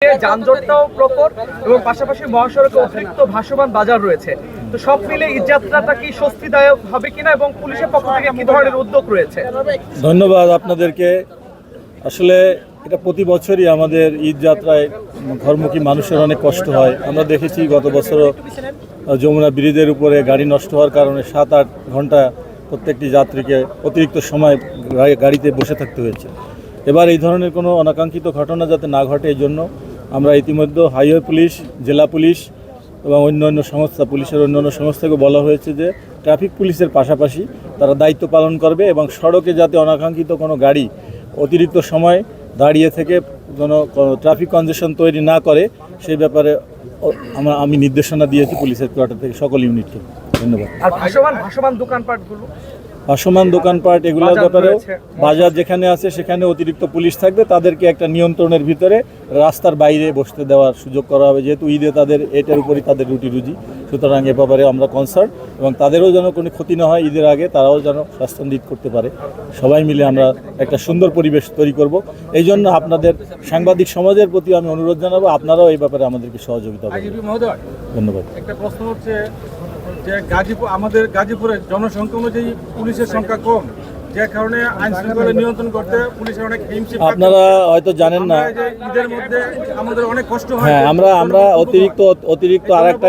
যানজটটাও প্রখর এবং পাশাপাশি মহাসড়কে অতিরিক্ত ভাসমান বাজার রয়েছে। তো সব মিলে ঈদযাত্রাটা কি স্বস্তিদায়ক হবে কিনা এবং পুলিশের পক্ষ থেকে কি ধরনের উদ্যোগ রয়েছে? ধন্যবাদ আপনাদেরকে। আসলে এটা প্রতি বছরই আমাদের ঈদ যাত্রায় ঘরমুখী মানুষের অনেক কষ্ট হয়। আমরা দেখেছি গত বছরও যমুনা ব্রিজের উপরে গাড়ি নষ্ট হওয়ার কারণে 7-8 ঘন্টা প্রত্যেকটি যাত্রীকে অতিরিক্ত সময় গাড়িতে বসে থাকতে হয়েছে। এবার এই ধরনের কোনো অনাকাঙ্ক্ষিত ঘটনা যাতে না ঘটে এই জন্য আমরা ইতিমধ্যে হাইওয়ে পুলিশ, জেলা পুলিশ এবং অন্যান্য সংস্থা, পুলিশের অন্যান্য সংস্থাকে বলা হয়েছে যে ট্রাফিক পুলিশের পাশাপাশি তারা দায়িত্ব পালন করবে এবং সড়কে যাতে অনাকাঙ্ক্ষিত কোনো গাড়ি অতিরিক্ত সময় দাঁড়িয়ে থেকে কোনো ট্রাফিক কনজেশন তৈরি না করে সেই ব্যাপারে আমি নির্দেশনা দিয়েছি পুলিশের কোয়ার্টার থেকে সকল ইউনিটকে। ধন্যবাদ। আর ভাসমান দোকানপাটগুলো, ভাসমান দোকানপাট এগুলোর ব্যাপারেও বাজার যেখানে আছে সেখানে অতিরিক্ত পুলিশ থাকবে, তাদেরকে একটা নিয়ন্ত্রণের ভিতরে রাস্তার বাইরে বসতে দেওয়ার সুযোগ করা হবে, যেহেতু ঈদে তাদের এটার উপরই তাদের রুটি রুজি। সুতরাং এ ব্যাপারে আমরা কনসার্ন এবং তাদেরও যেন কোনো ক্ষতি না হয়, ঈদের আগে তারাও যেন স্বাচ্ছন্দ্য করতে পারে। সবাই মিলে আমরা একটা সুন্দর পরিবেশ তৈরি করব। এই জন্য আপনাদের সাংবাদিক সমাজের প্রতি আমি অনুরোধ জানাবো, আপনারাও এই ব্যাপারে আমাদেরকে সহযোগিতা করবেন। ধন্যবাদ। একটা প্রশ্ন হচ্ছে যে আমাদের গাজীপুরের জনসংখ্যা অনুযায়ী পুলিশের সংখ্যা কম, যে কারণে আইন শৃঙ্খলা নিয়ন্ত্রণ করতে পুলিশের অনেক হিমশিম। আপনারা হয়তো জানেন না, ঈদের মধ্যে আমাদের অনেক কষ্ট হয়। হ্যাঁ, আমরা অতিরিক্ত আরেকটা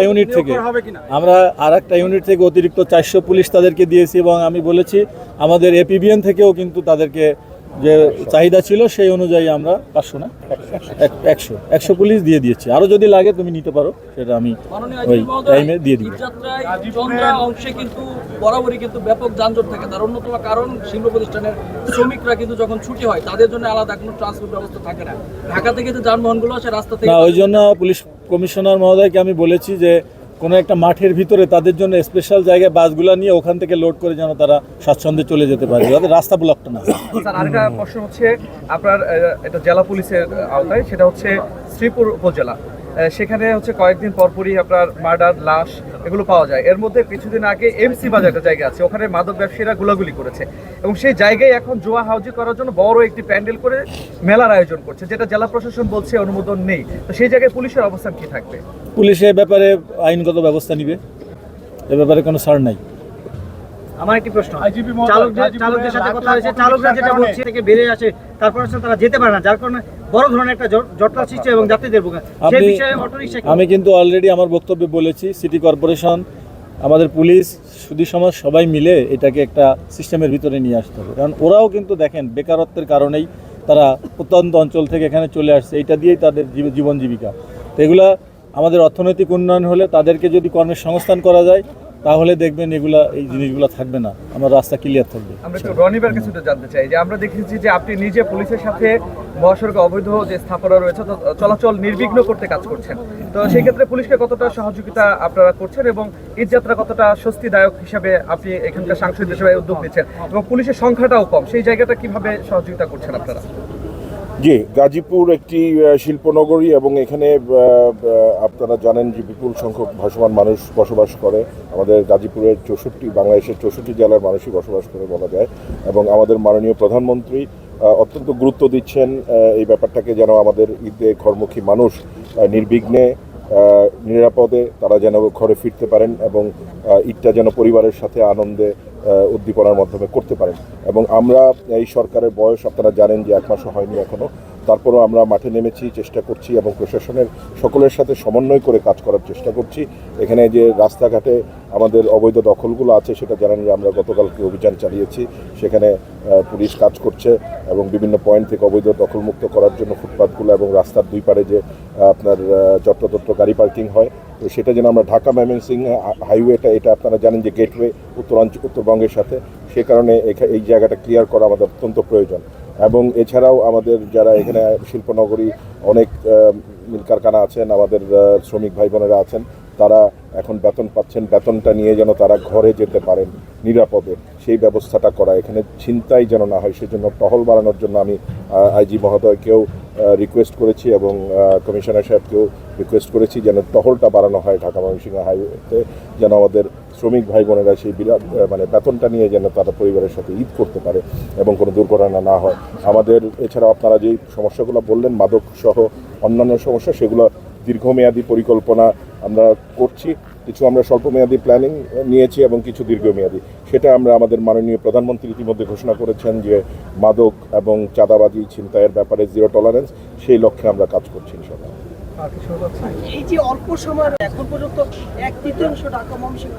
ইউনিট থেকে অতিরিক্ত 400 পুলিশ তাদেরকে দিয়েছি এবং আমি বলেছি আমাদের এপিবিএন থেকেও কিন্তু তাদেরকে যে চাহিদা ছিল সেই অনুযায়ী আমরা 500 না 100 পুলিশ দিয়ে দিয়েছি। আরও যদি লাগে তুমি নিতে পারো, সেটা আমি ওই টাইমে দিয়ে দিব। অংশে কিন্তু বরাবরই কিন্তু ব্যাপক যানজট থাকে। তার অন্যতম কারণ শিল্প প্রতিষ্ঠানের শ্রমিকরা কিন্তু যখন ছুটি হয় তাদের জন্য আলাদা কোনো ট্রান্সপোর্ট ব্যবস্থা থাকে না। ঢাকা থেকে যে যানবাহনগুলো আসে রাস্তা থেকে, না, ওই জন্য পুলিশ কমিশনার মহোদয়কে আমি বলেছি যে কোনো একটা মাঠের ভিতরে তাদের জন্য স্পেশাল জায়গায় বাসগুলো নিয়ে ওখান থেকে লোড করে যেন তারা স্বাচ্ছন্দ্যে চলে যেতে পারে, যাতে রাস্তা ব্লকটা না হয়। স্যার, আরেকটা প্রশ্ন হচ্ছে আপনার এটা জেলা পুলিশের আওতায়, সেটা হচ্ছে শ্রীপুর উপজেলা। সেখানে হচ্ছে কয়েকদিন পরপরই আপনার মার্ডার, লাশ এগুলো পাওয়া যায়। এর মধ্যে কিছুদিন আগে এমসি বাজার একটা জায়গা আছে, ওখানে মাদক ব্যবসায়ীরা গোলাগুলি করেছে এবং সেই জায়গায় এখন জুয়া হাউজি করার জন্য বড় একটি প্যান্ডেল করে মেলার আয়োজন করছে, যেটা জেলা প্রশাসন বলছে অনুমোদন নেই। তো সেই জায়গায় পুলিশের অবস্থান কি থাকবে? পুলিশ এ ব্যাপারে আইনগত ব্যবস্থা নিবে, এ ব্যাপারে কোনো ছাড় নাই। আমার একটি প্রশ্ন, চালকদের সাথে কথা হয়েছে, চালকরা যেটা বলছে থেকে বেড়ে আসে, তারপর তারা যেতে পারে না, যার কারণে বড় ধরনের একটা জটলা সৃষ্টি এবং যাত্রীদের ভোগান্তি। সেই বিষয়ে অটোরিকশা, আমি কিন্তু অলরেডি আমার বক্তব্যে বলেছি, সিটি কর্পোরেশন, আমাদের পুলিশ, সুধী সমাজ সবাই মিলে এটাকে একটা সিস্টেমের ভিতরে নিয়ে আসতে হবে। কারণ ওরাও কিন্তু দেখেন বেকারত্বের কারণেই তারা প্রত্যন্ত অঞ্চল থেকে এখানে চলে আসছে, এটা দিয়েই তাদের জীবন জীবিকা। তো এগুলা আমাদের অর্থনৈতিক উন্নয়ন হলে, তাদেরকে যদি কর্মের সংস্থান করা যায়, তাহলে দেখবেন এই জিনিসগুলো থাকবে না, আমার রাস্তা ক্লিয়ার থাকবে। আমরা একটু রনিবার কাছে জানতে চাই যে আমরা দেখেছি যে আপনি নিজে পুলিশের সাথে মহাসড়কে অবৈধ যে স্থাপনা রয়েছে চলাচল নির্বিঘ্ন করতে কাজ করছেন। তো সেই ক্ষেত্রে পুলিশকে কতটা সহযোগিতা আপনারা করছেন এবং ঈদযাত্রা কতটা স্বস্তিদায়ক হিসাবে আপনি এখানকার সাংসদ হিসেবে উদ্যোগ নিচ্ছেন এবং পুলিশের সংখ্যাটাও কম, সেই জায়গাটা কিভাবে সহযোগিতা করছেন আপনারা? জি, গাজীপুর একটি শিল্পনগরী এবং এখানে আপনারা জানেন যে বিপুল সংখ্যক ভাসমান মানুষ বসবাস করে। আমাদের গাজীপুরের বাংলাদেশের 64 জেলার মানুষই বসবাস করে বলা যায় এবং আমাদের মাননীয় প্রধানমন্ত্রী অত্যন্ত গুরুত্ব দিচ্ছেন এই ব্যাপারটাকে, যেন আমাদের ঈদে ঘরমুখী মানুষ নির্বিঘ্নে নিরাপদে তারা যেন ঘরে ফিরতে পারেন এবং ঈদটা যেন পরিবারের সাথে আনন্দে উদ্দীপনার মাধ্যমে করতে পারেন। এবং আমরা এই সরকারের বয়স আপনারা জানেন যে 1 মাসও হয়নি এখনও, তারপরও আমরা মাঠে নেমেছি, চেষ্টা করছি এবং প্রশাসনের সকলের সাথে সমন্বয় করে কাজ করার চেষ্টা করছি। এখানে যে রাস্তাঘাটে আমাদের অবৈধ দখলগুলো আছে সেটা জানেন যে আমরা গতকালকে অভিযান চালিয়েছি, সেখানে পুলিশ কাজ করছে এবং বিভিন্ন পয়েন্ট থেকে অবৈধ দখলমুক্ত করার জন্য ফুটপাথগুলো এবং রাস্তার দুই পারে যে আপনার যত্রতত্র গাড়ি পার্কিং হয়, তো সেটা যেন আমরা ঢাকা ময়মনসিংহ হাইওয়েটা, এটা আপনারা জানেন যে গেটওয়ে উত্তরবঙ্গের সাথে, সে কারণে এই জায়গাটা ক্লিয়ার করা আমাদের অত্যন্ত প্রয়োজন। এবং এছাড়াও আমাদের যারা এখানে শিল্পনগরী অনেক মিল কারখানা আছেন, আমাদের শ্রমিক ভাই বোনেরা আছেন, তারা এখন বেতন পাচ্ছেন, বেতনটা নিয়ে যেন তারা ঘরে যেতে পারেন নিরাপদে, সেই ব্যবস্থাটা করা, এখানে ছিনতাই যেন না হয় সেজন্য টহল বাড়ানোর জন্য আমি আইজি মহোদয়কেও রিকোয়েস্ট করেছি এবং কমিশনার সাহেবকেও রিকোয়েস্ট করেছি যেন টহলটা বাড়ানো হয় ঢাকা ময়মনসিংহ হাইওয়েতে, যেন আমাদের শ্রমিক ভাই বোনেরা সেই বিরাট মানে বেতনটা নিয়ে যেন তারা পরিবারের সাথে ঈদ করতে পারে এবং কোনো দুর্ঘটনা না হয়। আমাদের এছাড়াও আপনারা যেই সমস্যাগুলো বললেন মাদক সহ অন্যান্য সমস্যা, সেগুলো দীর্ঘমেয়াদী পরিকল্পনা আমরা করছি। কিছু আমরা স্বল্পমেয়াদী প্ল্যানিং নিয়েছি এবং কিছু দীর্ঘমেয়াদী। সেটা আমরা আমাদের মাননীয় প্রধানমন্ত্রী ইতিমধ্যে ঘোষণা করেছেন যে মাদক এবং চাঁদাবাজি ছিনতাইয়ের ব্যাপারে জিরো টলারেন্স, সেই লক্ষ্যে আমরা কাজ করছি ইনশাআল্লাহ। এই যে অল্প সময় এখন পর্যন্ত 1/3 ঢাকা ময়মনসিংহ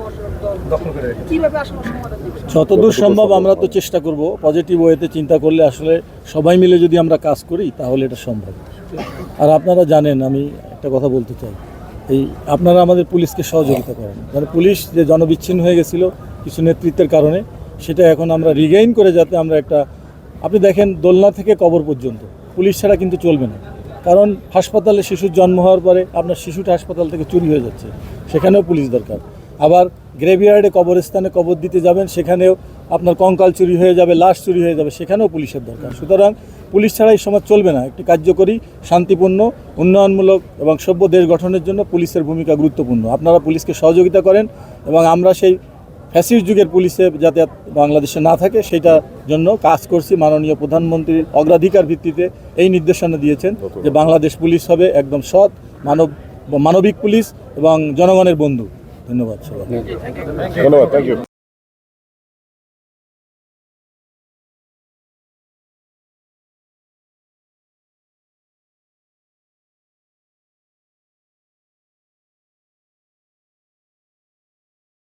দখল করে রেখেছে। কিভাবে আসলে সমাধান দিবে? যতদূর সম্ভব আমরা তো চেষ্টা করব, পজিটিভ ওয়েতে চিন্তা করলে আসলে সবাই মিলে যদি আমরা কাজ করি তাহলে এটা সম্ভব। আর আপনারা জানেন, আমি একটা কথা বলতে চাই, এই আপনারা আমাদের পুলিশকে সহযোগিতা করেন, মানে পুলিশ যে জনবিচ্ছিন্ন হয়ে গেছিলো কিছু নেতৃত্বের কারণে, সেটা এখন আমরা রিগেইন করে যাতে আমরা একটা, আপনি দেখেন দোলনা থেকে কবর পর্যন্ত পুলিশ ছাড়া কিন্তু চলবে না। কারণ হাসপাতালে শিশুর জন্ম হওয়ার পরে আপনার শিশুটা হাসপাতাল থেকে চুরি হয়ে যাচ্ছে, সেখানেও পুলিশ দরকার। আবার গ্রেভিয়ার্ডে কবরস্থানে কবর দিতে যাবেন, সেখানেও আপনার কঙ্কাল চুরি হয়ে যাবে, লাশ চুরি হয়ে যাবে, সেখানেও পুলিশের দরকার। সুতরাং পুলিশ ছাড়া এই সমাজ চলবে না। একটি কার্যকরী, শান্তিপূর্ণ, উন্নয়নমূলক এবং সভ্য দেশ গঠনের জন্য পুলিশের ভূমিকা গুরুত্বপূর্ণ। আপনারা পুলিশকে সহযোগিতা করেন এবং আমরা সেই ফ্যাসিস্ট যুগের পুলিশে যাতে বাংলাদেশে না থাকে সেটার জন্য কাজ করছি। মাননীয় প্রধানমন্ত্রীর অগ্রাধিকার ভিত্তিতে এই নির্দেশনা দিয়েছেন যে বাংলাদেশ পুলিশ হবে একদম সৎ, মানবিক পুলিশ এবং জনগণের বন্ধু। ধন্যবাদ সবাই। ধন্যবাদ, থ্যাংক ইউ।